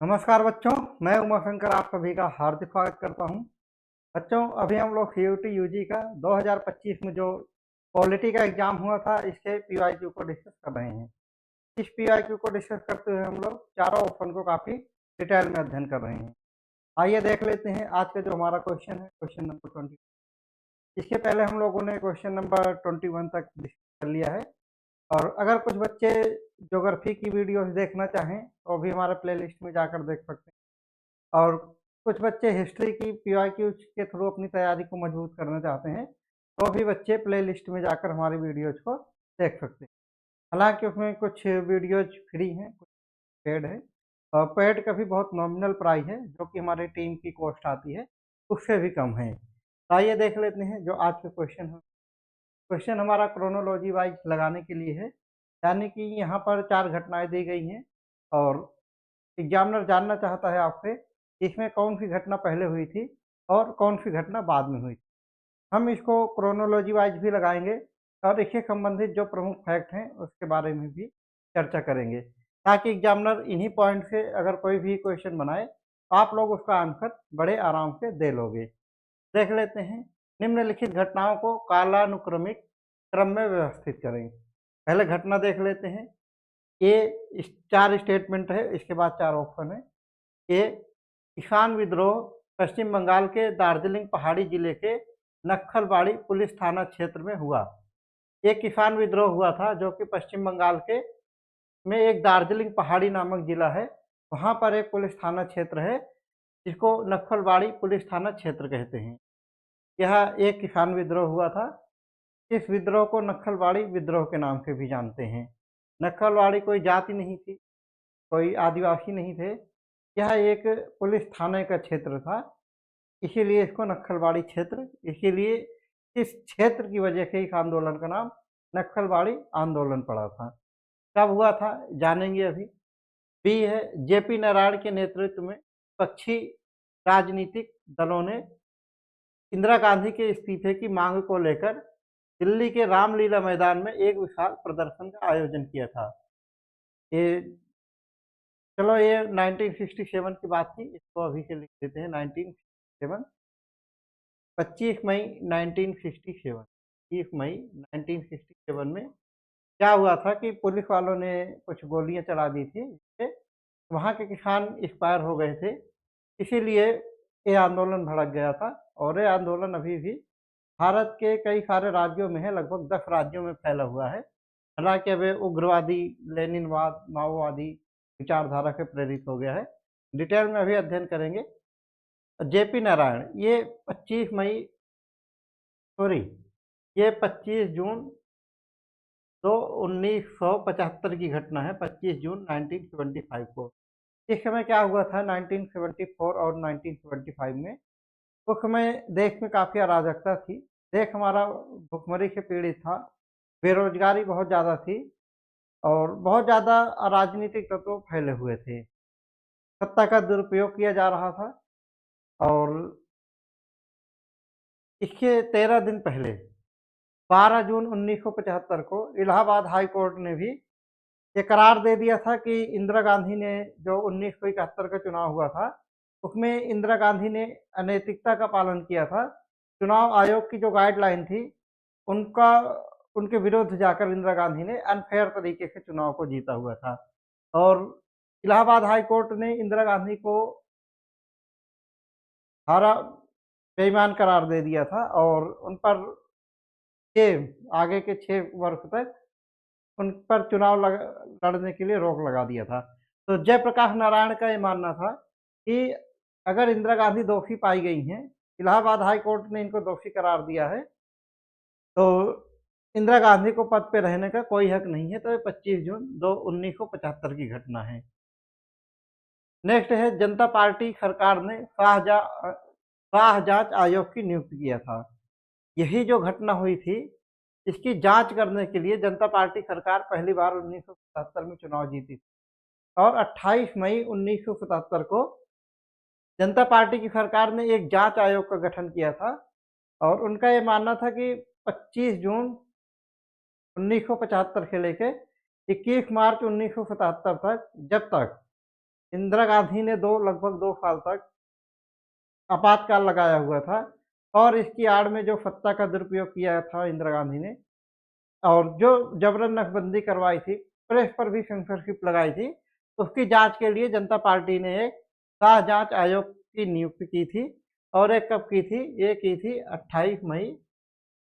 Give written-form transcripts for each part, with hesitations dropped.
नमस्कार बच्चों, मैं उमाशंकर आप सभी का हार्दिक स्वागत करता हूं। बच्चों, अभी हम लोग सीयूटी यूजी का 2025 में जो पॉलिटी का एग्जाम हुआ था, इसके पीवाईक्यू को डिस्कस कर रहे हैं। इस पीवाईक्यू को डिस्कस करते हुए हम लोग चारों ऑप्शन को काफ़ी डिटेल में अध्ययन कर रहे हैं। आइए देख लेते हैं आज का जो हमारा क्वेश्चन है, क्वेश्चन नंबर 20। इसके पहले हम लोगों ने क्वेश्चन नंबर 21 तक डिस्कस कर लिया है। और अगर कुछ बच्चे ज्योग्राफी की वीडियोस देखना चाहें तो भी हमारे प्लेलिस्ट में जाकर देख सकते हैं। और कुछ बच्चे हिस्ट्री की पीवाईक्यूज के थ्रू अपनी तैयारी को मजबूत करना चाहते हैं तो भी बच्चे प्लेलिस्ट में जाकर हमारी वीडियोज को देख सकते हैं। हालांकि उसमें कुछ वीडियोज फ्री हैं, कुछ पेड है। और पेड का भी बहुत नॉमिनल प्राइस है, जो कि हमारी टीम की कॉस्ट आती है उससे भी कम है। तो आइए देख लेते हैं जो आज का क्वेश्चन है। क्वेश्चन हमारा क्रोनोलॉजी वाइज लगाने के लिए है, यानी कि यहाँ पर 4 घटनाएं दी गई हैं और एग्जामिनर जानना चाहता है आपसे इसमें कौन सी घटना पहले हुई थी और कौन सी घटना बाद में हुई थी। हम इसको क्रोनोलॉजी वाइज भी लगाएंगे और इससे संबंधित जो प्रमुख फैक्ट हैं उसके बारे में भी चर्चा करेंगे, ताकि एग्जामिनर इन्हीं पॉइंट से अगर कोई भी क्वेश्चन बनाए तो आप लोग उसका आंसर बड़े आराम से दे लोगे। देख लेते हैं, निम्नलिखित घटनाओं को कालानुक्रमिक क्रम में व्यवस्थित करें। पहले घटना देख लेते हैं। ये 4 स्टेटमेंट है, इसके बाद 4 ऑप्शन है। ए, किसान विद्रोह पश्चिम बंगाल के दार्जिलिंग पहाड़ी जिले के नक्खलबाड़ी पुलिस थाना क्षेत्र में हुआ। एक किसान विद्रोह हुआ था जो कि पश्चिम बंगाल के में एक दार्जिलिंग पहाड़ी नामक जिला है, वहाँ पर एक पुलिस थाना क्षेत्र है जिसको नक्खलबाड़ी पुलिस थाना क्षेत्र कहते हैं। यह एक किसान विद्रोह हुआ था। इस विद्रोह को नक्खलबाड़ी विद्रोह के नाम से भी जानते हैं। नक्खलबाड़ी कोई जाति नहीं थी, कोई आदिवासी नहीं थे, यह एक पुलिस थाने का क्षेत्र था, इसीलिए इसको नक्खलबाड़ी क्षेत्र, इसीलिए इस क्षेत्र की वजह से इस आंदोलन का नाम नक्खलबाड़ी आंदोलन पड़ा था। कब हुआ था जानेंगे अभी। बी है, जेपी नारायण के नेतृत्व में पक्षी राजनीतिक दलों ने इंदिरा गांधी के इस्तीफे की मांग को लेकर दिल्ली के रामलीला मैदान में एक विशाल प्रदर्शन का आयोजन किया था। ये चलो, ये 1967 की बात थी, इसको अभी से लिख देते हैं। 1967, 25 मई 1967, 25 मई 1967 में क्या हुआ था कि पुलिस वालों ने कुछ गोलियां चला दी थी, जिससे वहाँ के किसान एक्सपायर हो गए थे। इसीलिए ये आंदोलन भड़क गया था और ये आंदोलन अभी भी भारत के कई सारे राज्यों में है, लगभग 10 राज्यों में फैला हुआ है। हालांकि अब ये उग्रवादी, लेनिनवाद, माओवादी विचारधारा से प्रेरित हो गया है। डिटेल में अभी अध्ययन करेंगे। जेपी नारायण, ये 25 मई, सॉरी, ये 25 जून तो 1975 की घटना है। 25 जून 1975 को। इस समय क्या हुआ था 1974 और 1975 में, उस समय देश में काफ़ी अराजकता थी। देश हमारा भुखमरी से पीड़ित था, बेरोजगारी बहुत ज़्यादा थी और बहुत ज़्यादा अराजनीतिक तत्व फैले हुए थे। सत्ता का दुरुपयोग किया जा रहा था और इसके 13 दिन पहले 12 जून 1975 को इलाहाबाद हाई कोर्ट ने भी ये करार दे दिया था कि इंदिरा गांधी ने जो 1971 का चुनाव हुआ था, उसमें इंदिरा गांधी ने अनैतिकता का पालन किया था। चुनाव आयोग की जो गाइडलाइन थी, उनका उनके विरुद्ध जाकर इंदिरा गांधी ने अनफेयर तरीके से चुनाव को जीता हुआ था और इलाहाबाद हाई कोर्ट ने इंदिरा गांधी को हारा, बेईमान करार दे दिया था और उन पर 6 वर्ष तक उन पर चुनाव लड़ने के लिए रोक लगा दिया था। तो जयप्रकाश नारायण का ये मानना था कि अगर इंदिरा गांधी दोषी पाई गई हैं, इलाहाबाद हाई कोर्ट ने इनको दोषी करार दिया है, तो इंदिरा गांधी को पद पे रहने का कोई हक नहीं है। तो ये 25 जून 1975 की घटना है। नेक्स्ट है, जनता पार्टी सरकार ने शाह जांच आयोग की नियुक्ति किया था। यही जो घटना हुई थी, इसकी जांच करने के लिए जनता पार्टी सरकार पहली बार 1977 में चुनाव जीती थी और 28 मई 1977 को जनता पार्टी की सरकार ने एक जांच आयोग का गठन किया था और उनका ये मानना था कि 25 जून 1975 से लेकर 21 मार्च 1977 तक, जब तक इंदिरा गांधी ने लगभग 2 साल तक आपातकाल लगाया हुआ था और इसकी आड़ में जो सत्ता का दुरुपयोग किया था इंदिरा गांधी ने और जो जबरन नसबंदी करवाई थी, प्रेस पर भी सेंसरशिप लगाई थी, उसकी जांच के लिए जनता पार्टी ने एक शाह जांच आयोग की नियुक्ति की थी और एक कब की थी? ये की थी 28 मई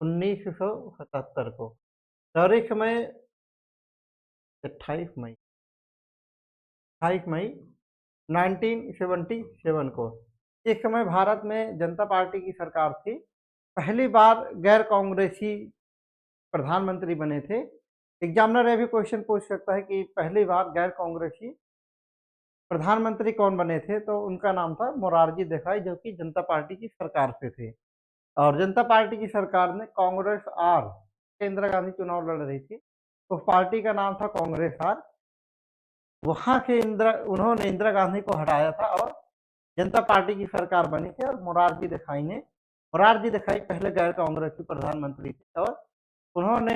1977 को। तारीख में 28 मई 28 मई 1977 को। इस समय भारत में जनता पार्टी की सरकार थी। पहली बार गैर कांग्रेसी प्रधानमंत्री बने थे। एग्जामिनर ये भी क्वेश्चन पूछ सकता है कि पहली बार गैर कांग्रेसी प्रधानमंत्री कौन बने थे? तो उनका नाम था मोरारजी देसाई, जो कि जनता पार्टी की सरकार से थे और जनता पार्टी की सरकार ने कांग्रेस आर, इंदिरा गांधी चुनाव लड़ रही थी, उस पार्टी का नाम था कांग्रेस आर। वहां के उन्होंने इंदिरा गांधी को हटाया था और जनता पार्टी की सरकार बनी थी और मोरारजी देसाई पहले गैर कांग्रेसी प्रधानमंत्री थे और उन्होंने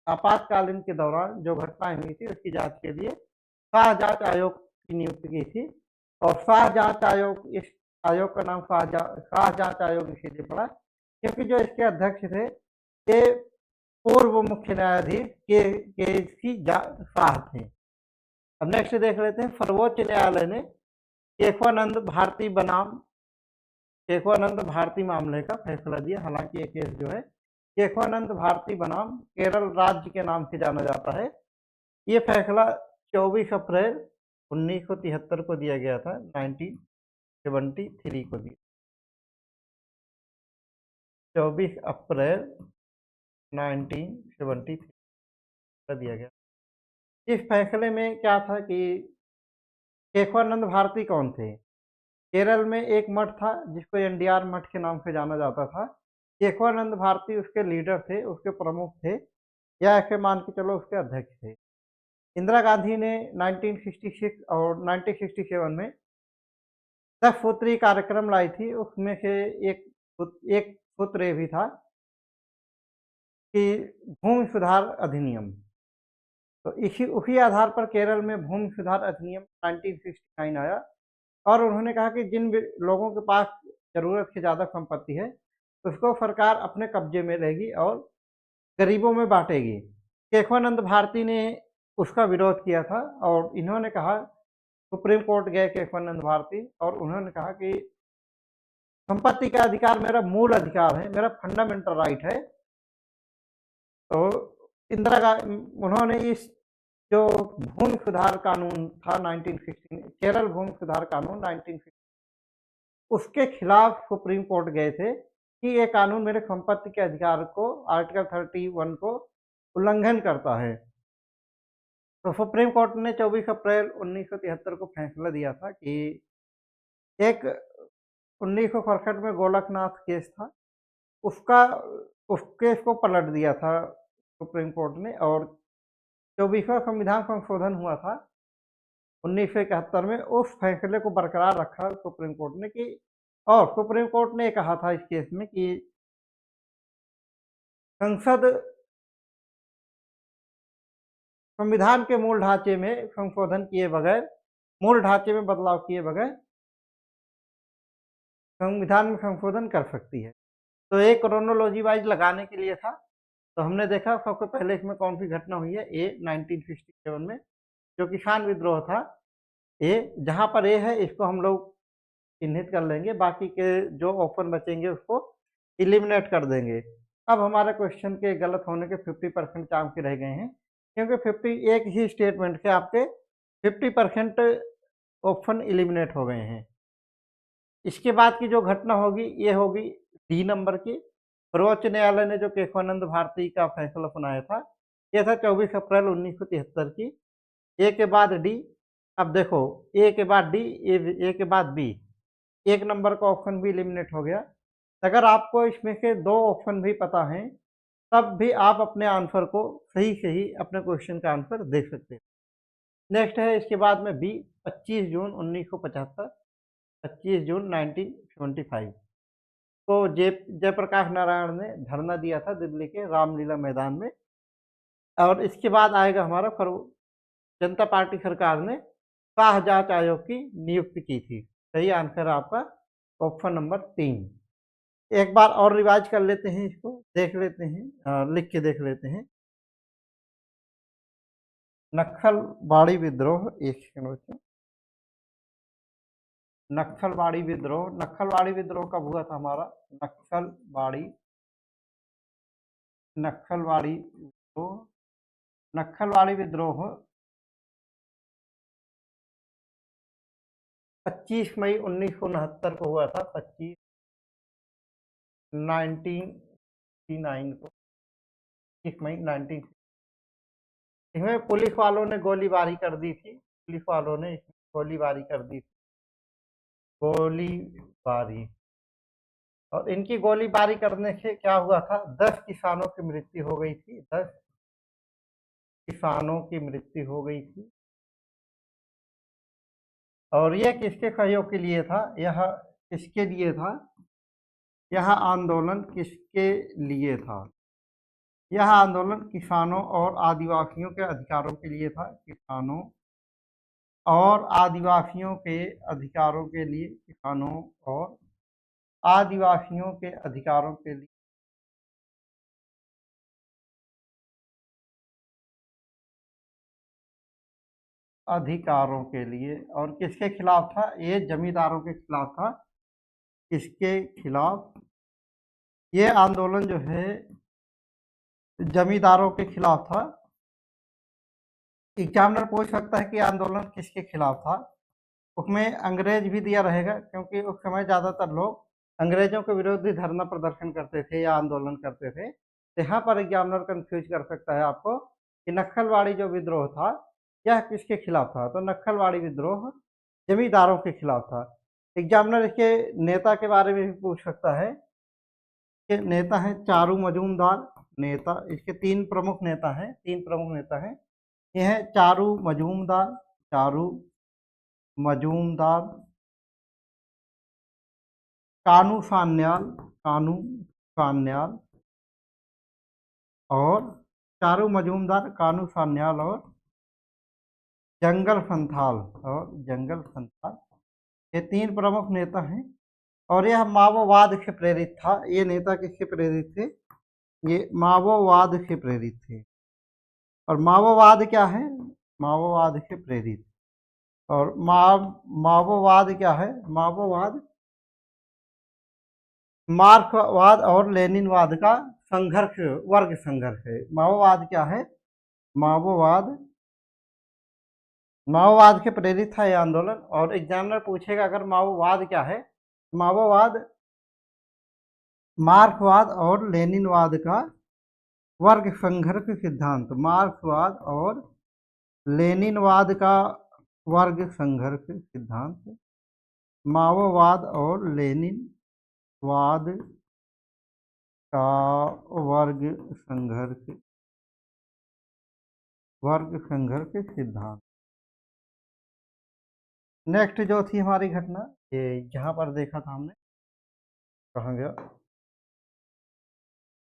आपातकालीन के दौरान जो घटनाएं हुई थी उसकी जांच के लिए शाह जांच आयोग की नियुक्ति की थी और शाह जांच आयोग, इस आयोग का नाम शाह जांच आयोग इसीलिए पड़ा क्योंकि जो इसके अध्यक्ष थे ये पूर्व मुख्य न्यायाधीश के सी शाह थे। अब नेक्स्ट देख लेते हैं। सर्वोच्च न्यायालय ने केशवानंद भारती मामले का फैसला दिया। हालांकि ये केस जो है केशवानंद भारती बनाम केरल राज्य के नाम से जाना जाता है। ये फैसला 24 अप्रैल 1973 को दिया गया था, 1973 को दिया, 24 अप्रैल 1973 को दिया गया। इस फैसले में क्या था कि केशवानंद भारती कौन थे? केरल में एक मठ था जिसको एनडीआर मठ के नाम से जाना जाता था। केशवानंद भारती उसके लीडर थे, उसके प्रमुख थे, या ऐसे मान के चलो उसके अध्यक्ष थे। इंदिरा गांधी ने 1966 और 1967 में 10 सूत्री कार्यक्रम लाई थी। उसमें से एक सूत्र ये भी था कि भूमि सुधार अधिनियम। तो उसी आधार पर केरल में भूमि सुधार अधिनियम 1969 आया और उन्होंने कहा कि जिन लोगों के पास जरूरत से ज़्यादा संपत्ति है उसको सरकार अपने कब्जे में लेगी और गरीबों में बांटेगी। केशवानंद भारती ने उसका विरोध किया था और इन्होंने कहा, सुप्रीम कोर्ट गए केशवानंद भारती और उन्होंने कहा कि संपत्ति का अधिकार मेरा मूल अधिकार है, मेरा फंडामेंटल राइट है। तो उन्होंने इस जो भूमि सुधार कानून था 1960, केरल भूमि सुधार कानून 1960, उसके खिलाफ सुप्रीम कोर्ट गए थे कि ये कानून मेरे संपत्ति के अधिकार को आर्टिकल 31 को उल्लंघन करता है। तो सुप्रीम कोर्ट ने 24 अप्रैल 1973 को फैसला दिया था कि एक 1967 में गोलकनाथ केस था, उस केस को पलट दिया था सुप्रीम कोर्ट ने और 24वां संविधान संशोधन हुआ था 1971 में, उस फैसले को बरकरार रखा सुप्रीम कोर्ट ने कि, और सुप्रीम कोर्ट ने कहा था इस केस में कि संसद संविधान के मूल ढांचे में संशोधन किए बगैर, मूल ढांचे में बदलाव किए बगैर संविधान में संशोधन कर सकती है। तो एक क्रोनोलॉजी वाइज लगाने के लिए था। तो हमने देखा सबसे पहले इसमें कौन सी घटना हुई है, ए 1967 में जो किसान विद्रोह था। ए जहाँ पर ए है इसको हम लोग चिन्हित कर लेंगे, बाकी के जो ऑप्शन बचेंगे उसको इलिमिनेट कर देंगे। अब हमारे क्वेश्चन के गलत होने के 50% चांस रह गए हैं क्योंकि 50 एक ही स्टेटमेंट से आपके 50% ऑप्शन इलिमिनेट हो गए हैं। इसके बाद की जो घटना होगी ये होगी डी नंबर की। सर्वोच्च न्यायालय ने जो केशवानंद भारती का फैसला सुनाया था ये था 24 अप्रैल 1973 की। ए के बाद डी। अब देखो ए के बाद डी, ए के बाद बी, एक नंबर का ऑप्शन भी एलिमिनेट हो गया। अगर आपको इसमें से 2 ऑप्शन भी पता हैं तब भी आप अपने आंसर को सही अपने क्वेश्चन का आंसर देख सकते हैं। नेक्स्ट है इसके बाद में बी, 25 जून 1975, 25 जून 1975 को जयप्रकाश नारायण ने धरना दिया था दिल्ली के रामलीला मैदान में। और इसके बाद आएगा हमारा जनता पार्टी सरकार ने शाह जांच आयोग की नियुक्ति की थी। सही आंसर आपका ऑप्शन नंबर 3। एक बार और रिवाइज कर लेते हैं, इसको देख लेते हैं, लिख के देख लेते हैं। नक्सलवाड़ी विद्रोह, एक सेकंड बच्चों। नक्सलवाड़ी विद्रोह कब हुआ था हमारा? नक्सलवाड़ी नक्सलवाड़ी विद्रोह नक्सलवाड़ी विद्रोह 25 मई 1969 को हुआ था। 1969 को, 25 मई 19। इसमें पुलिस वालों ने गोलीबारी कर दी थी। पुलिस वालों ने इसमें गोलीबारी कर दी थी। गोलीबारी, और इनकी गोलीबारी करने से क्या हुआ था? 10 किसानों की मृत्यु हो गई थी। 10 किसानों की मृत्यु हो गई थी। और यह किसके सहयोग के लिए था? यह किसके लिए था? यह आंदोलन किसके लिए था? यह आंदोलन किसानों और आदिवासियों के अधिकारों के लिए था। किसानों और आदिवासियों के अधिकारों के लिए। किसानों और आदिवासियों के अधिकारों के लिए। अधिकारों के लिए। और किसके खिलाफ था? ये जमींदारों के खिलाफ था। किसके खिलाफ? ये आंदोलन जो है जमींदारों के खिलाफ था। एग्जामिनर पूछ सकता है कि आंदोलन किसके खिलाफ था। उसमें अंग्रेज भी दिया रहेगा, क्योंकि उस समय ज़्यादातर लोग अंग्रेजों के विरुद्ध ही धरना प्रदर्शन करते थे या आंदोलन करते थे। तो यहाँ पर एग्जामिनर कंफ्यूज कर सकता है आपको कि नक्सलवाड़ी जो विद्रोह था यह किसके खिलाफ था। तो नक्सलवाड़ी विद्रोह जमींदारों के खिलाफ था। एग्जामिनर इसके नेता के बारे में भी पूछ सकता है कि नेता हैं चारू मजूमदार। नेता, इसके तीन प्रमुख नेता हैं। ये हैं चारू मजूमदार, चारू मजूमदार, कानू सान्याल, कानू सान्याल, और चारू मजूमदार, कानू सान्याल और जंगल संथाल। ये तीन प्रमुख नेता हैं। और यह माओवाद से प्रेरित था। ये नेता किससे प्रेरित थे? ये माओवाद से प्रेरित थे। और माओवाद क्या है? माओवाद से प्रेरित। और माओवाद क्या है? माओवाद मार्क्सवाद और लेनिनवाद का संघर्ष, वर्ग संघर्ष है। माओवाद क्या है? माओवाद माओवाद के प्रेरित था यह आंदोलन। और एग्जामिनर पूछेगा अगर माओवाद क्या है? माओवाद मार्क्सवाद और लेनिनवाद का वर्ग संघर्ष सिद्धांत। मार्क्सवाद और लेनिनवाद का वर्ग संघर्ष सिद्धांत। माओवाद और लेनिनवाद का वर्ग संघर्ष सिद्धांत। नेक्स्ट जो थी हमारी घटना, ये जहाँ पर देखा था हमने, कहाँ गया?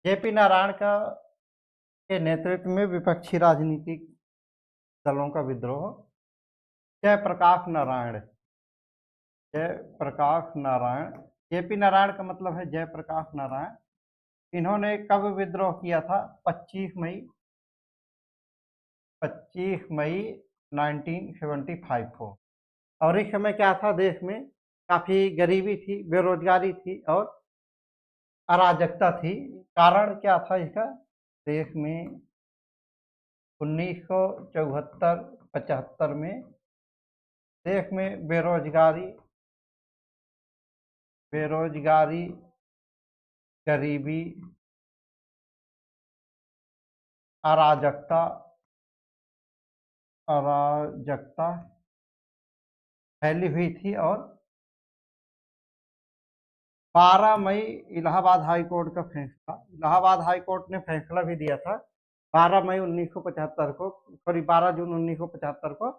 जेपी नारायण के नेतृत्व में विपक्षी राजनीतिक दलों का विद्रोह। जयप्रकाश नारायण, जेपी नारायण का मतलब है जयप्रकाश नारायण। इन्होंने कब विद्रोह किया था? 25 मई 1975 को। और इस समय क्या था? देश में काफ़ी गरीबी थी, बेरोजगारी थी और अराजकता थी। कारण क्या था इसका? देश में 1974-75 में देश में बेरोजगारी, गरीबी, अराजकता फैली हुई थी। और 12 मई इलाहाबाद हाई कोर्ट का फैसला, इलाहाबाद हाई कोर्ट ने फैसला भी दिया था 12 मई 1975 को, सॉरी 12 जून 1975 को,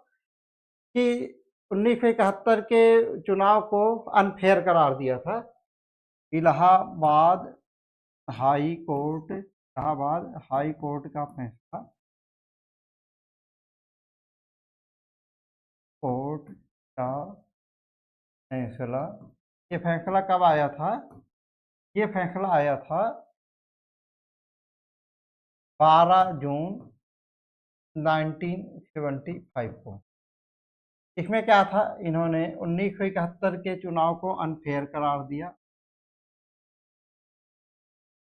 कि 1971 के चुनाव को अनफेयर करार दिया था। इलाहाबाद हाई कोर्ट का फैसला कोर्ट का फैसला, ये फैसला कब आया था? ये फैसला आया था 12 जून 1975 को। इसमें क्या था, इन्होंने 1971 के चुनाव को अनफेयर करार दिया,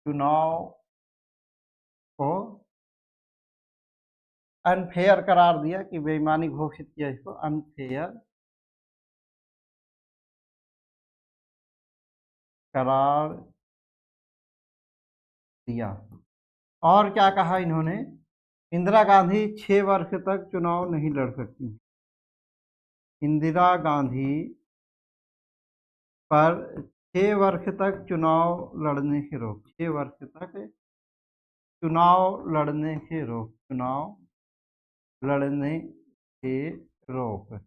चुनाव को अनफेयर करार दिया कि बेईमानी घोषित किया, इसको अनफेयर करार दिया। और क्या कहा इन्होंने, इंदिरा गांधी 6 वर्ष तक चुनाव नहीं लड़ सकती। इंदिरा गांधी पर 6 वर्ष तक चुनाव लड़ने से रोक, 6 वर्ष तक चुनाव लड़ने से रोक, चुनाव लड़ने से रोक।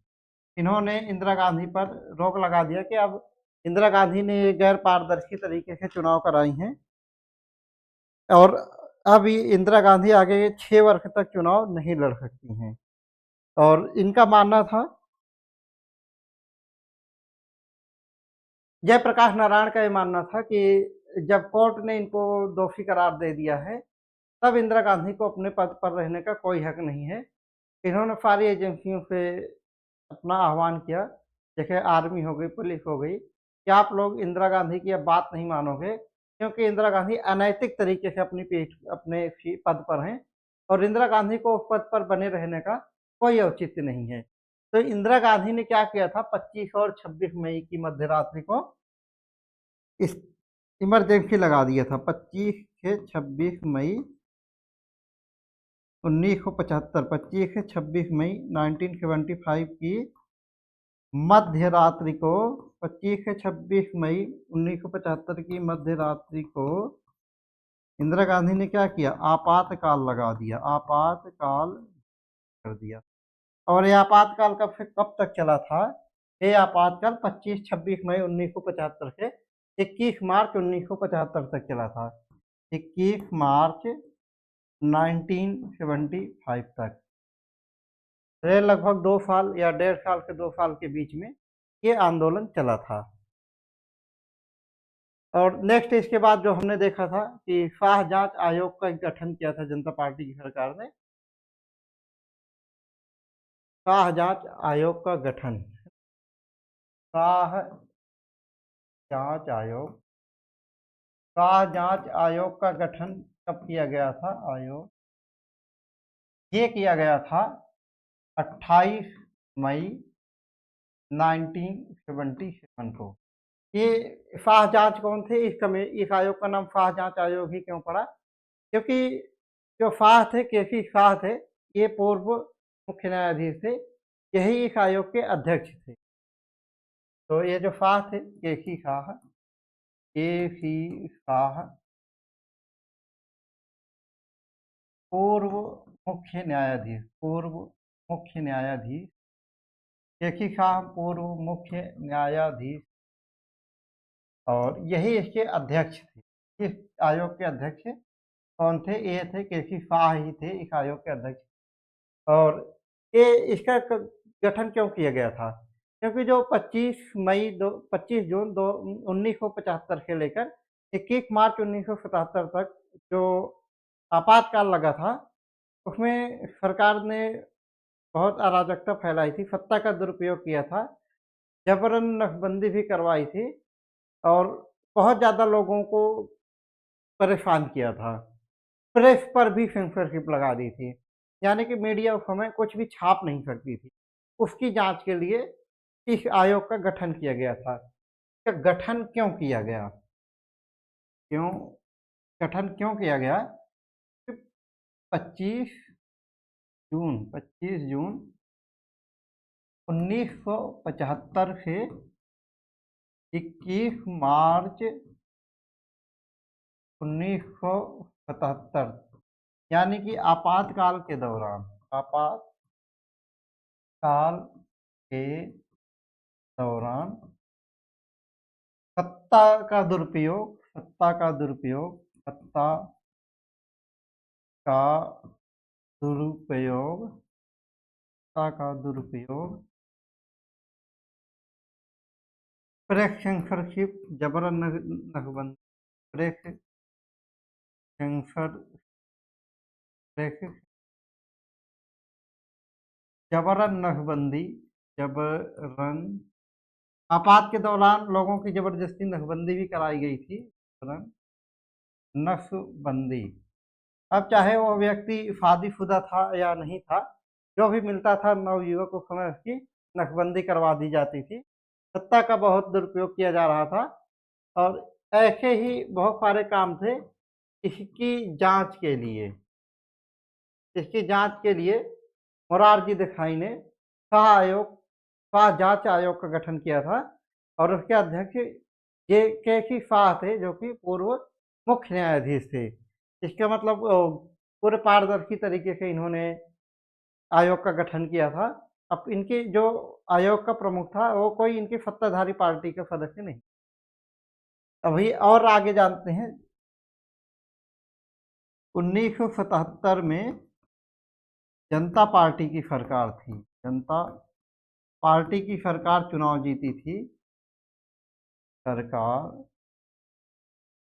इन्होंने इंदिरा गांधी पर रोक लगा दिया कि अब इंदिरा गांधी ने गैर पारदर्शी तरीके से चुनाव कराई हैं और अब इंदिरा गांधी आगे 6 वर्ष तक चुनाव नहीं लड़ सकती हैं। और इनका मानना था, जयप्रकाश नारायण का ये मानना था कि जब कोर्ट ने इनको दोषी करार दे दिया है, तब इंदिरा गांधी को अपने पद पर रहने का कोई हक नहीं है। इन्होंने सारी एजेंसियों से अपना आह्वान किया, जैसे आर्मी हो गई, पुलिस हो गई, कि आप लोग इंदिरा गांधी की अब बात नहीं मानोगे, क्योंकि इंदिरा गांधी अनैतिक तरीके से अपने पद पर हैं और इंदिरा गांधी को उस पद पर बने रहने का कोई औचित्य नहीं है। तो इंदिरा गांधी ने क्या किया था, 25 और 26 मई की मध्य रात्रि को इस इमरजेंसी लगा दिया था। 25 से 26 मई 1975, 25 से 26 मई 1975 की मध्य रात्रि को, 25 से 26 मई 1975 की मध्य रात्रि को इंदिरा गांधी ने क्या किया, आपातकाल लगा दिया, आपातकाल कर दिया। और ये आपातकाल कब से कब तक चला था? ये आपातकाल 25-26 मई 1975 से 21 मार्च 1975 तक चला था। 21 मार्च 1975 तक। ये लगभग 2 साल या 1.5 साल से 2 साल के बीच में ये आंदोलन चला था। और नेक्स्ट इसके बाद जो हमने देखा था कि शाह जांच आयोग का गठन किया था जनता पार्टी की सरकार ने। शाह जांच आयोग का गठन, शाह जांच आयोग, शाह जांच आयोग का गठन कब किया गया था? आयोग ये किया गया था 28 मई 1977 को। ये शाह जांच कौन थे? इस आयोग का नाम शाह जांच आयोग ही क्यों पड़ा? क्योंकि जो शाह थे, केसी शाह थे, ये पूर्व मुख्य न्यायाधीश थे, यही इस आयोग के अध्यक्ष थे। तो ये जो शाह थे, केसी शाह, केसी शाह पूर्व मुख्य न्यायाधीश, पूर्व मुख्य न्यायाधीश, केसी शाह पूर्व मुख्य न्यायाधीश, और यही इसके अध्यक्ष थे। इस आयोग के अध्यक्ष कौन थे? ये थे केसी शाह ही थे इस आयोग के अध्यक्ष। और ये इसका गठन क्यों किया गया था? क्योंकि जो 25 जून 1975 से लेकर 21 मार्च 1977 तक जो आपातकाल लगा था, उसमें सरकार ने बहुत अराजकता फैलाई थी, सत्ता का दुरुपयोग किया था, जबरन नसबंदी भी करवाई थी और बहुत ज़्यादा लोगों को परेशान किया था। प्रेस पर भी सेंसरशिप लगा दी थी, यानी कि मीडिया उस समय कुछ भी छाप नहीं सकती थी। उसकी जांच के लिए इस आयोग का गठन किया गया था। इसका गठन क्यों किया गया? क्यों गठन क्यों किया गया? 25 जून 1975 से 21 मार्च 1977, यानी कि आपातकाल के दौरान, आपातकाल के दौरान सत्ता का दुरुपयोग, सत्ता का दुरुपयोग, सत्ता का दुरुपयोग, सत्ता का दुरुपयोग ब्रेक सेंसरशिप, जबरन नखबंदी, ब्रेक सेंसर, ब्रेक जबरन नखबंदी, जबरन आपात के दौरान लोगों की जबरदस्ती नखबंदी भी कराई गई थी। जबरन नसबंदी। अब चाहे वो व्यक्ति शादीशुदा था या नहीं था, जो भी मिलता था नवयुवक उस समय उसकी नसबंदी करवा दी जाती थी। सत्ता का बहुत दुरुपयोग किया जा रहा था और ऐसे ही बहुत सारे काम थे इसकी जांच के लिए। इसकी जांच के लिए मोरारजी देसाई ने शाह जांच आयोग का गठन किया था और उसके अध्यक्ष जे के सी शाह थे, जो कि पूर्व मुख्य न्यायाधीश थे। इसका मतलब पूरे पारदर्शी तरीके से इन्होंने आयोग का गठन किया था। अब इनके जो आयोग का प्रमुख था वो कोई इनकी सत्ताधारी पार्टी का सदस्य नहीं। अभी और आगे जानते हैं। 1977 में जनता पार्टी की सरकार थी। जनता पार्टी की सरकार चुनाव जीती थी। सरकार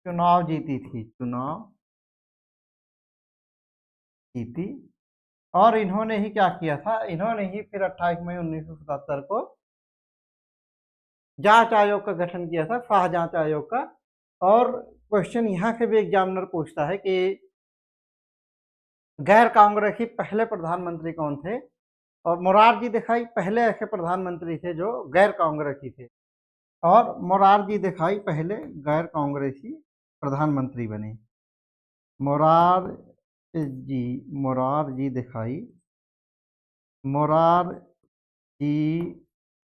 चुनाव जीती थी, चुनाव जीती और इन्होंने ही क्या किया था, इन्होंने ही फिर 28 मई 1977 को जांच आयोग का गठन किया था, शाह जांच आयोग का। और क्वेश्चन यहाँ से भी एग्जामिनर पूछता है कि गैर कांग्रेसी पहले प्रधानमंत्री कौन थे, और मोरारजी देसाई पहले ऐसे प्रधानमंत्री थे जो गैर कांग्रेसी थे, और मोरारजी देसाई पहले गैर कांग्रेसी प्रधानमंत्री बने। मोरारजी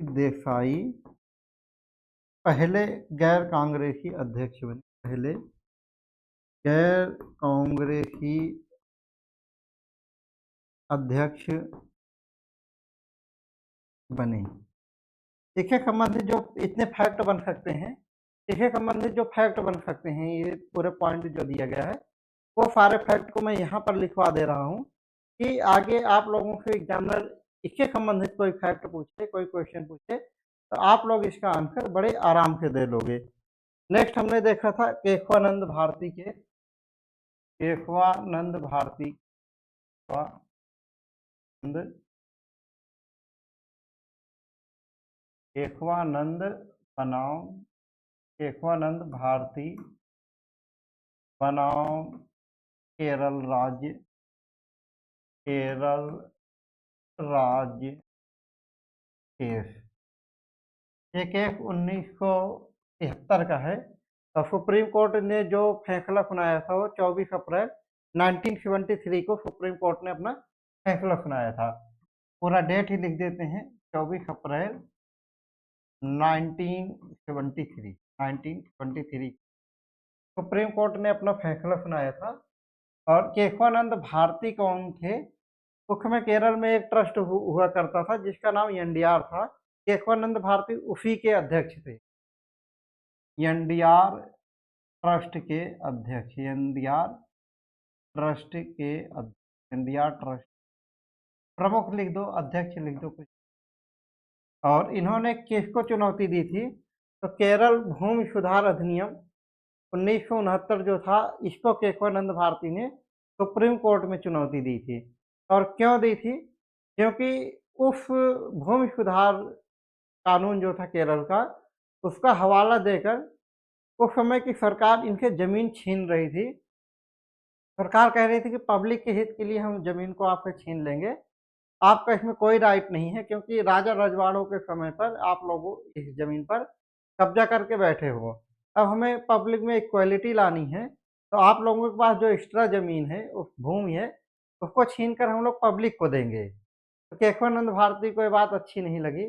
देसाई पहले गैर कांग्रेसी अध्यक्ष बने। पहले गैर कांग्रेसी अध्यक्ष बने। इससे संबंधित जो इतने फैक्ट बन सकते हैं, इससे संबंधित जो फैक्ट बन सकते हैं, ये पूरे पॉइंट जो दिया गया है वो सारे फैक्ट को मैं यहाँ पर लिखवा दे रहा हूँ कि आगे आप लोगों से एग्जामिनर इससे संबंधित कोई फैक्ट पूछे, कोई क्वेश्चन पूछे, तो आप लोग इसका आंसर बड़े आराम से दे लोगे। नेक्स्ट हमने देखा था केशवानंद भारती के, केशवानंद भारती, केशवानंद बनाम केशवानंद भारती बनाम केरल राज्य केस। ये केस 1973 का है और सुप्रीम कोर्ट ने जो फैसला सुनाया था वो 24 अप्रैल 1973 को सुप्रीम कोर्ट ने अपना फैसला सुनाया था। पूरा डेट ही लिख देते हैं, 24 अप्रैल 1973 सुप्रीम कोर्ट ने अपना फैसला सुनाया था। और केशवानंद भारती कौन थे? उसमें केरल में एक ट्रस्ट हुआ करता था जिसका नाम एनडीआर था। केशवानंद भारती उसी के अध्यक्ष थे, एनडीआर ट्रस्ट के अध्यक्ष, एनडीआर ट्रस्ट के एनडीआर ट्रस्ट प्रमुख लिख दो, अध्यक्ष लिख दो कुछ। और इन्होंने किसको चुनौती दी थी? तो केरल भूमि सुधार अधिनियम 1969 जो था, इसको केशवानंद भारती ने सुप्रीम कोर्ट में चुनौती दी थी। और क्यों दी थी? क्योंकि उस भूमि सुधार कानून जो था केरल का, उसका हवाला देकर उस समय की सरकार इनसे जमीन छीन रही थी। सरकार कह रही थी कि पब्लिक के हित के लिए हम जमीन को आपसे छीन लेंगे, आपका इसमें कोई राइट नहीं है, क्योंकि राजा रजवाड़ों के समय पर आप लोगों इस जमीन पर कब्जा करके बैठे हो। अब हमें पब्लिक में इक्वालिटी लानी है, तो आप लोगों के पास जो एक्स्ट्रा जमीन है, उस भूमि है, उसको छीन कर हम लोग पब्लिक को देंगे। तो केशवानंद भारती को ये बात अच्छी नहीं लगी।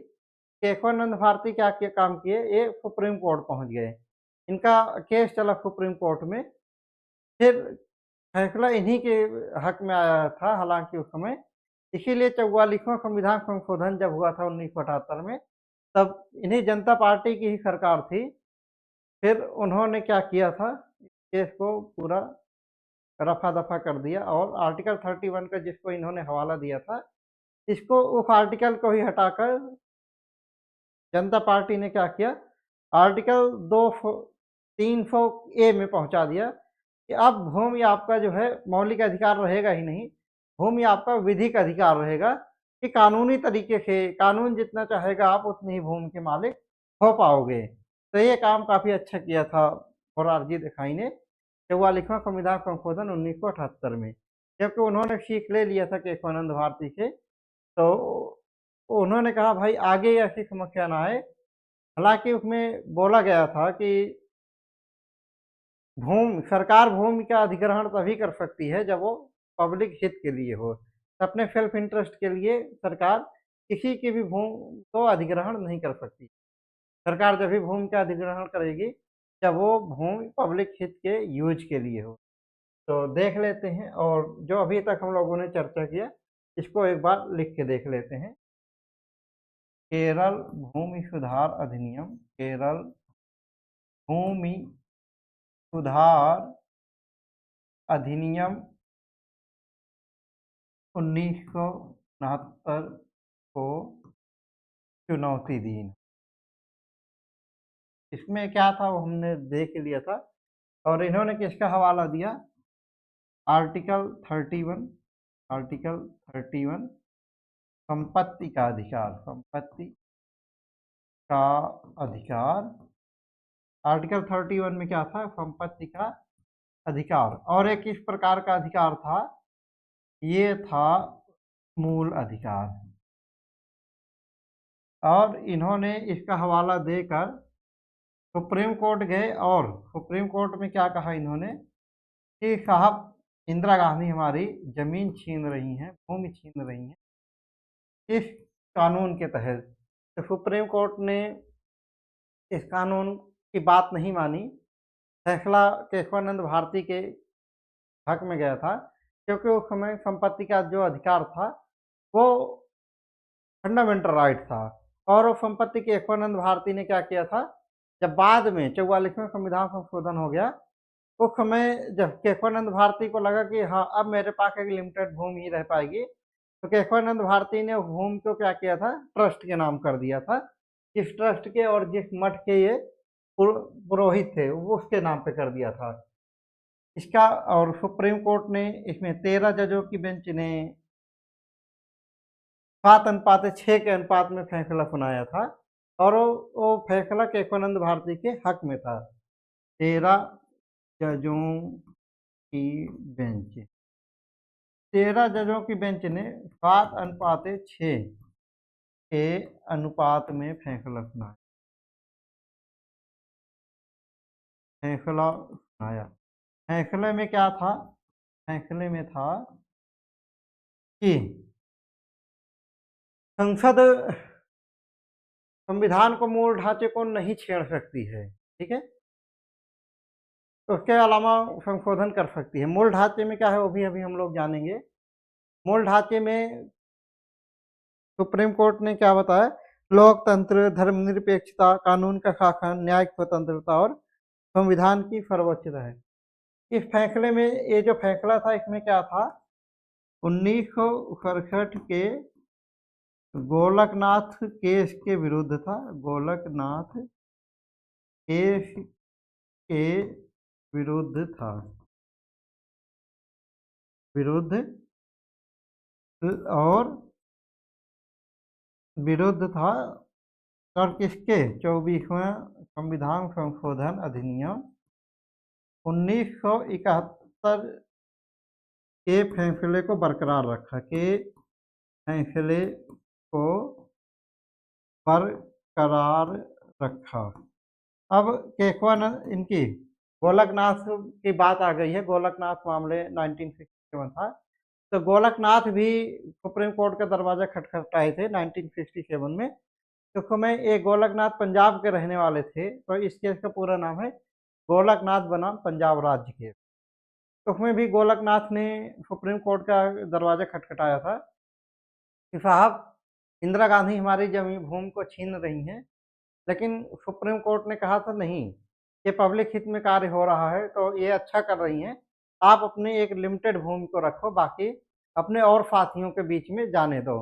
केशवानंद भारती क्या काम किए, ये सुप्रीम कोर्ट पहुंच गए। इनका केस चला सुप्रीम कोर्ट में, फिर फैसला इन्हीं के हक में आया था। हालांकि उस समय इसीलिए 44वां संविधान संशोधन जब हुआ था 1978 में, तब इन्हीं जनता पार्टी की ही सरकार थी। फिर उन्होंने क्या किया था, केस को पूरा रफा दफा कर दिया और आर्टिकल 31 का जिसको इन्होंने हवाला दिया था, इसको उस आर्टिकल को ही हटाकर जनता पार्टी ने क्या किया, आर्टिकल 300A में पहुंचा दिया कि अब भूमि आपका जो है मौलिक अधिकार रहेगा ही नहीं, भूमि आपका विधिक अधिकार रहेगा कि कानूनी तरीके से कानून जितना चाहेगा आप उतनी ही भूमि के मालिक हो पाओगे। तो ये काम काफ़ी अच्छा किया था मोरारजी देसाई ने 44वां संविधान संशोधन 1978 में। जबकि उन्होंने सीख ले लिया था केशवानंद भारती से, तो उन्होंने कहा भाई आगे ऐसी समस्या ना आए। हालांकि उसमें बोला गया था कि सरकार भूमि का अधिग्रहण तभी कर सकती है जब वो पब्लिक हित के लिए हो। अपने सेल्फ इंटरेस्ट के लिए सरकार किसी की भी भूमि को अधिग्रहण नहीं कर सकती। सरकार जब भी भूमि का अधिग्रहण करेगी जब वो भूमि पब्लिक हित के यूज के लिए हो। तो देख लेते हैं, और जो अभी तक हम लोगों ने चर्चा किया इसको एक बार लिख के देख लेते हैं। केरल भूमि सुधार अधिनियम, केरल भूमि सुधार अधिनियम 1969 को चुनौती दी। इसमें क्या था वो हमने देख लिया था, और इन्होंने किसका हवाला दिया? आर्टिकल 31 संपत्ति का अधिकार, संपत्ति का अधिकार। आर्टिकल 31 में क्या था? संपत्ति का अधिकार। और एक किस प्रकार का अधिकार था? ये था मूल अधिकार। और इन्होंने इसका हवाला देकर सुप्रीम कोर्ट गए, और सुप्रीम कोर्ट में क्या कहा इन्होंने कि साहब इंदिरा गांधी हमारी जमीन छीन रही हैं, भूमि छीन रही हैं इस कानून के तहत। तो सुप्रीम कोर्ट ने इस कानून की बात नहीं मानी। फैसला केशवानंद भारती के हक में गया था, क्योंकि उस समय संपत्ति का जो अधिकार था वो फंडामेंटल राइट था। और वो संपत्ति केशवानंद भारती ने क्या किया था, जब बाद में 44वें संविधान संशोधन हो गया उस समय जब केशवानंद भारती को लगा कि हाँ अब मेरे पास एक लिमिटेड भूमि ही रह पाएगी, तो केशवानंद भारती ने उस भूमि को क्या किया था, ट्रस्ट के नाम कर दिया था। जिस ट्रस्ट के और जिस मठ के ये पुरोहित थे उसके नाम पे कर दिया था इसका। और सुप्रीम कोर्ट ने इसमें 13 जजों की बेंच ने 7:6 के अनुपात में फैसला सुनाया था, और वो फैसला केशवानंद भारती के हक में था। 13 जजों की बेंच 13 जजों की बेंच ने 7:6 के अनुपात में फैसला सुनाया। फैसले में क्या था? फैसले में था कि संसद संविधान को मूल ढांचे को नहीं छेड़ सकती है, ठीक है, उसके अलावा संशोधन कर सकती है। मूल ढांचे में क्या है वो भी अभी हम लोग जानेंगे। मूल ढांचे में सुप्रीम कोर्ट ने क्या बताया? लोकतंत्र, धर्मनिरपेक्षता, कानून का शासन, न्यायिक स्वतंत्रता और संविधान की सर्वोच्चता है। इस फैसले में ये जो फैसला था इसमें क्या था? 1967 के गोलकनाथ केस के विरुद्ध था। गोलकनाथ केस के विरुद्ध था, विरुद्ध था। और किसके? 24वां संविधान संशोधन अधिनियम 1971 के फैसले को बरकरार रखा, के फैसले को बरकरार रखा। अब केशवानंद इनकी गोलकनाथ की बात आ गई है। गोलकनाथ मामले 1967 था, तो गोलकनाथ भी सुप्रीम कोर्ट का दरवाजा खटखटाए थे 1967 में। तो समय ये गोलकनाथ पंजाब के रहने वाले थे, तो इस केस का पूरा नाम है गोलकनाथ बनाम पंजाब राज्य केस। तो उसमें भी गोलकनाथ ने सुप्रीम कोर्ट का दरवाजा खटखटाया था कि साहब इंदिरा गांधी हमारी जमीन भूमि को छीन रही हैं। लेकिन सुप्रीम कोर्ट ने कहा था नहीं, ये पब्लिक हित में कार्य हो रहा है तो ये अच्छा कर रही हैं, आप अपने एक लिमिटेड भूमि को रखो, बाकी अपने और साथियों के बीच में जाने दो।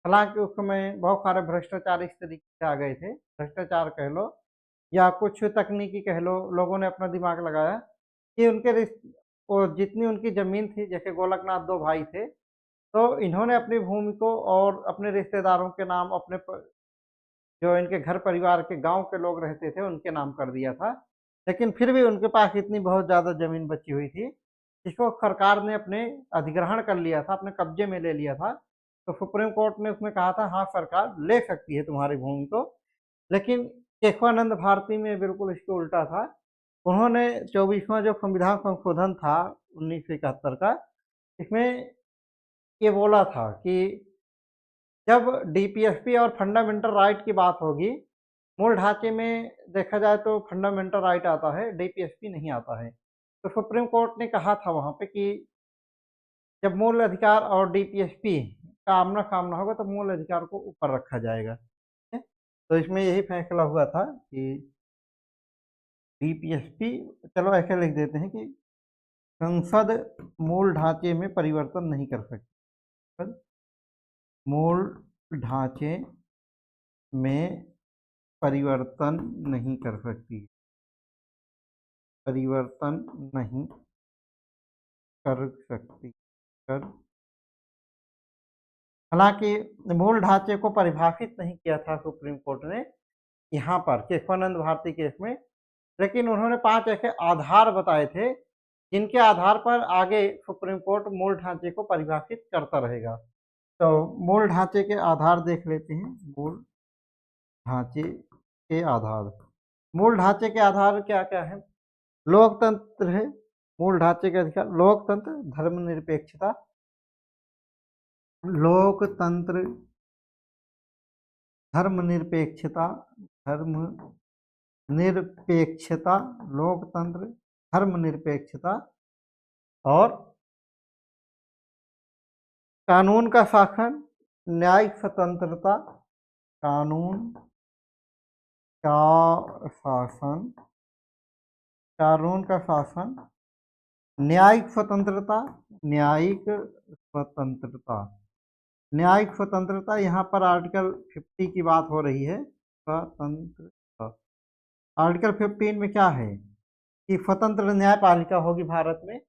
हालांकि उस समय बहुत सारे भ्रष्टाचार इस तरीके से आ गए थे, भ्रष्टाचार कह लो, या कुछ तकनीकी कह लो, लोगों ने अपना दिमाग लगाया कि उनके वो जितनी उनकी ज़मीन थी, जैसे गोलकनाथ 2 भाई थे, तो इन्होंने अपनी भूमि को और अपने रिश्तेदारों के नाम, अपने जो इनके घर परिवार के गाँव के लोग रहते थे, उनके नाम कर दिया था। लेकिन फिर भी उनके पास इतनी बहुत ज़्यादा ज़मीन बची हुई थी, जिसको सरकार ने अपने अधिग्रहण कर लिया था, अपने कब्ज़े में ले लिया था। तो सुप्रीम कोर्ट ने उसमें कहा था, हाँ, सरकार ले सकती है तुम्हारी भूमि को। लेकिन केशवानंद भारती में बिल्कुल इसके उल्टा था। उन्होंने 24वां जो संविधान संशोधन था 1971 का, इसमें ये बोला था कि जब डीपीएसपी और फंडामेंटल राइट की बात होगी, मूल ढांचे में देखा जाए तो फंडामेंटल राइट आता है, डीपीएसपी नहीं आता है। तो सुप्रीम कोर्ट ने कहा था वहाँ पे कि जब मूल अधिकार और डीपीएसपी का आमना-सामना होगा तो मूल अधिकार को ऊपर रखा जाएगा। ठीक है? तो इसमें यही फैसला हुआ था कि डीपीएसपी, चलो ऐसे लिख देते हैं कि संसद मूल ढांचे में परिवर्तन नहीं कर सकती। संसद मूल ढांचे में परिवर्तन नहीं कर सकती, परिवर्तन नहीं कर सकती, कर हालांकि मूल ढांचे को परिभाषित नहीं किया था सुप्रीम कोर्ट ने यहाँ पर केशवानंद भारती केस में, लेकिन उन्होंने 5 ऐसे आधार बताए थे जिनके आधार पर आगे सुप्रीम कोर्ट मूल ढांचे को परिभाषित करता रहेगा। तो मूल ढांचे के आधार देख लेते हैं। मूल ढांचे के आधार, मूल ढांचे के आधार क्या क्या है? लोकतंत्र है मूल ढांचे के अधिकार, लोकतंत्र, धर्मनिरपेक्षता, लोकतंत्र, धर्मनिरपेक्षता, धर्मनिरपेक्षता, लोकतंत्र, धर्मनिरपेक्षता और कानून का शासन, न्यायिक स्वतंत्रता, कानून का शासन, कानून का शासन, न्यायिक स्वतंत्रता, न्यायिक स्वतंत्रता, न्यायिक स्वतंत्रता, यहाँ पर आर्टिकल 50 की बात हो रही है। स्वतंत्रता, आर्टिकल 15 में क्या है कि स्वतंत्र न्यायपालिका होगी भारत में,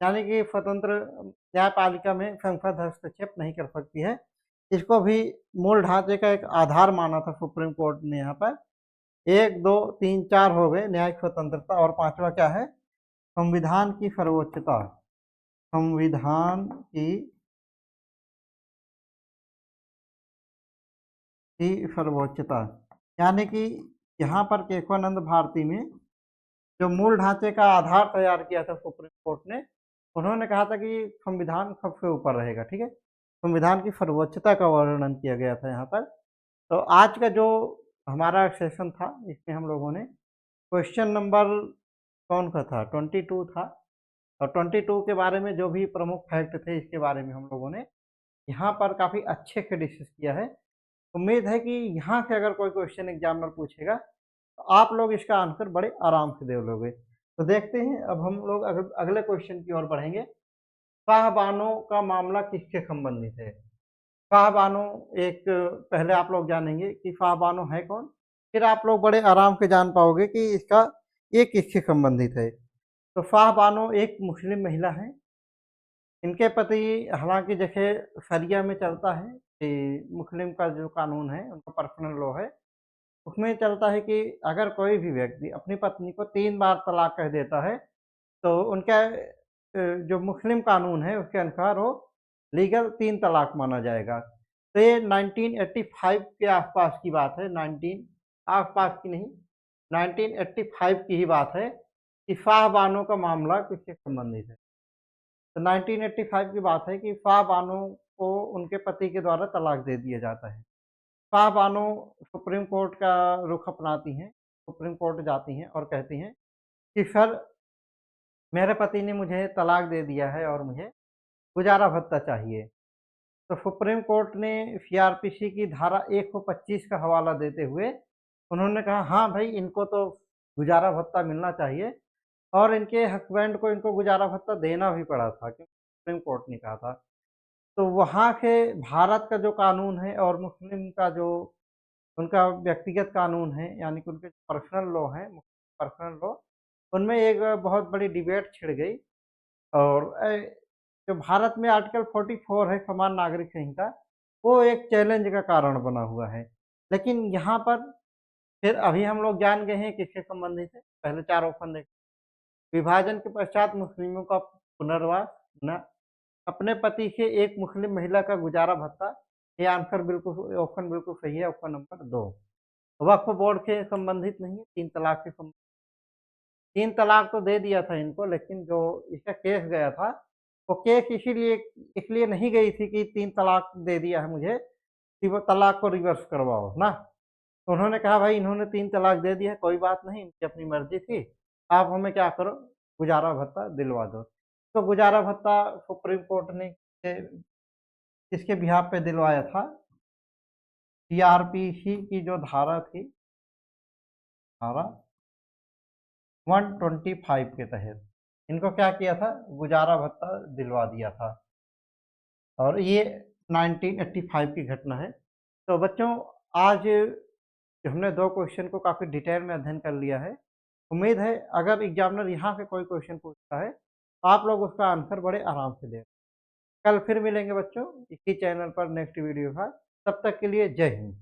यानी कि स्वतंत्र न्यायपालिका में संसद हस्तक्षेप नहीं कर सकती है। इसको भी मूल ढांचे का एक आधार माना था सुप्रीम कोर्ट ने। यहाँ पर 1, 2, 3, 4 हो गए न्यायिक स्वतंत्रता, और 5वां क्या है? संविधान की सर्वोच्चता, संविधान की सर्वोच्चता, यानी कि यहाँ पर केशवानंद भारती में जो मूल ढांचे का आधार तैयार किया था सुप्रीम कोर्ट ने, उन्होंने कहा था कि संविधान सबसे ऊपर रहेगा। ठीक है, संविधान की सर्वोच्चता का वर्णन किया गया था यहाँ पर। तो आज का जो हमारा सेशन था, इसमें हम लोगों ने क्वेश्चन नंबर कौन सा था, 22 था, और 22 के बारे में जो भी प्रमुख फैक्ट थे इसके बारे में हम लोगों ने यहाँ पर काफ़ी अच्छे से डिस्कस किया है। उम्मीद है कि यहाँ से अगर कोई क्वेश्चन एग्जामिनर पूछेगा तो आप लोग इसका आंसर बड़े आराम से दे लोगे। तो देखते हैं अब हम लोग अगले क्वेश्चन की ओर बढ़ेंगे। शाहबानो का मामला किससे संबंधित है? शाहबानो एक, पहले आप लोग जानेंगे कि शाहबानो है कौन, फिर आप लोग बड़े आराम से जान पाओगे कि इसका ये किससे संबंधित है। तो शाहबानो एक मुस्लिम महिला है। इनके पति, हालांकि जैसे शरिया में चलता है कि मुस्लिम का जो कानून है, उनका पर्सनल लॉ है, उसमें चलता है कि अगर कोई भी व्यक्ति अपनी पत्नी को 3 बार तलाक कह देता है तो उनका जो मुस्लिम कानून है उसके अनुसार वो लीगल 3 तलाक माना जाएगा। तो ये 1985 के आसपास की बात है, 19 आसपास की नहीं, 1985 की ही बात है कि शाहबानो का मामला किससे संबंधित है। तो 1985 की बात है कि शाहबानो को उनके पति के द्वारा तलाक दे दिया जाता है। शाहबानो सुप्रीम कोर्ट का रुख अपनाती हैं, सुप्रीम कोर्ट जाती हैं और कहती हैं कि सर, मेरे पति ने मुझे तलाक दे दिया है और मुझे गुजारा भत्ता चाहिए। तो सुप्रीम कोर्ट ने सीआरपीसी की धारा 125 का हवाला देते हुए उन्होंने कहा, हाँ भाई, इनको तो गुजारा भत्ता मिलना चाहिए, और इनके हस्बैंड को इनको गुजारा भत्ता देना भी पड़ा था क्योंकि सुप्रीम कोर्ट ने कहा था। तो वहाँ के भारत का जो कानून है और मुस्लिम का जो उनका व्यक्तिगत कानून है, यानी कि उनके पर्सनल लॉ हैं, पर्सनल लॉ, उनमें एक बहुत बड़ी डिबेट छिड़ गई। और जो भारत में आर्टिकल 44 है समान नागरिक संहिता, वो एक चैलेंज का कारण बना हुआ है। लेकिन यहाँ पर फिर अभी हम लोग जान गए हैं किससे संबंधित है, पहले 4 ऑप्शन देखें। विभाजन के पश्चात मुस्लिमों का पुनर्वास, न अपने पति से एक मुस्लिम महिला का गुजारा भत्ता। ये आंसर बिल्कुल, ऑप्शन बिल्कुल सही है, ऑप्शन नंबर 2। वक्फ बोर्ड से संबंधित नहीं है, 3 तलाक से संबंधित। 3 तलाक तो दे दिया था इनको, लेकिन जो इसका केस गया था, वो केस इसीलिए इसलिए नहीं गई थी कि 3 तलाक दे दिया है मुझे, कि वो तलाक को रिवर्स करवाओ ना। तो उन्होंने कहा भाई इन्होंने 3 तलाक दे दिया है, कोई बात नहीं, इनकी अपनी मर्ज़ी थी, आप हमें क्या करो, गुजारा भत्ता दिलवा दो। तो गुजारा भत्ता सुप्रीम कोर्ट ने किसके बिहाफ़ पे दिलवाया था? सीआरपीसी की जो धारा थी, धारा 125 के तहत इनको क्या किया था, गुजारा भत्ता दिलवा दिया था। और ये 1985 की घटना है। तो बच्चों, आज हमने 2 क्वेश्चन को काफ़ी डिटेल में अध्ययन कर लिया है। उम्मीद है अगर एग्जामिनर यहाँ से कोई क्वेश्चन पूछता है तो आप लोग उसका आंसर बड़े आराम से दें। कल फिर मिलेंगे बच्चों इसी चैनल पर नेक्स्ट वीडियो का। तब तक के लिए जय हिंद।